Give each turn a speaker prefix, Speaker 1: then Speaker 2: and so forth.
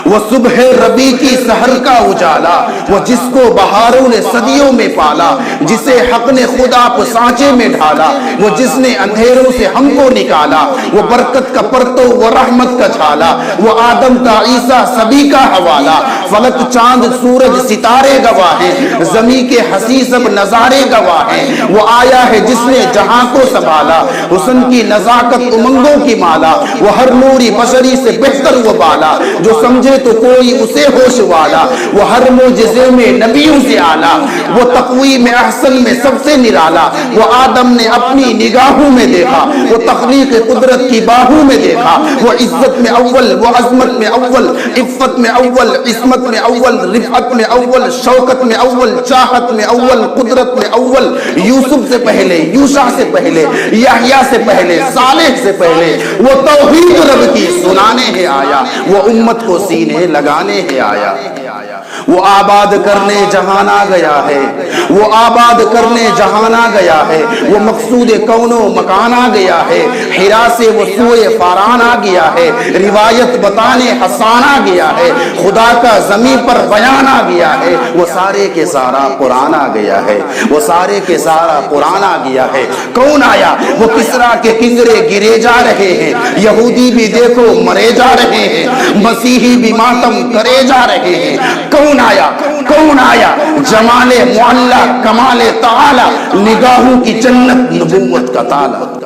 Speaker 1: وہ صبح ربی کی سحر کا اجالا، وہ جس کو بہاروں نے صدیوں میں پالا، جسے حق نے خدا کو سانچے میں ڈھالا، وہ جس نے اندھیروں سے ہم کو نکالا، وہ برکت کا پرتو وہ رحمت کا جھالا، وہ آدم کا عیسیٰ سبھی کا حوالہ، فلک چاند سورج ستارے گواہ ہیں، زمین کے حسی سب نظارے گواہ ہیں، وہ آیا ہے جس نے جہاں کو سنبھالا، حسن کی نزاکت امنگوں کی مالا، وہ ہر نوری بشری سے بہتر وہ بالا، جو سمجھے تو کوئی اسے ہوش والا، وہ ہر معجزے میں نبیوں سے آلہ، وہ تقویم احسن میں سب سے نرالا، وہ آدم نے اپنی نگاہوں میں دیکھا، وہ تخلیق قدرت کی باہوں میں دیکھا، وہ عزت میں اول، وہ عظمت میں اول، عفت میں اول، عصمت میں اول، رفعت میں اول، شوکت میں اول، چاہت میں اول، قدرت میں اول، یوسف سے پہلے، یوشع سے پہلے، یحییٰ سے پہلے، صالح سے پہلے، وہ توحید رب کی سنانے ہے آیا، وہ امت کو سینے لگانے ہے آیا، وہ آباد کرنے جہان آ گیا ہے، وہ آباد کرنے جہان آ گیا ہے، وہ مقصود کون و مکان آ گیا ہے، حرا سے وہ سوئے فاران آ گیا ہے، روایت بتانے حسان آ گیا ہے، خدا کا زمین پر بیان آ گیا ہے، وہ سارے کے سارا قرآن آ گیا ہے، وہ سارے کے سارا قرآن آ گیا ہے۔ کون آیا؟ وہ کسرا کے کنگرے گرے جا رہے ہیں، یہودی بھی دیکھو مرے جا رہے ہیں، مسیحی بھی ماتم کرے جا رہے ہیں۔ کون آیا؟ کون آیا؟ جمال معلی کمال تعالی، نگاہوں کی جنت نبوت کا تالا۔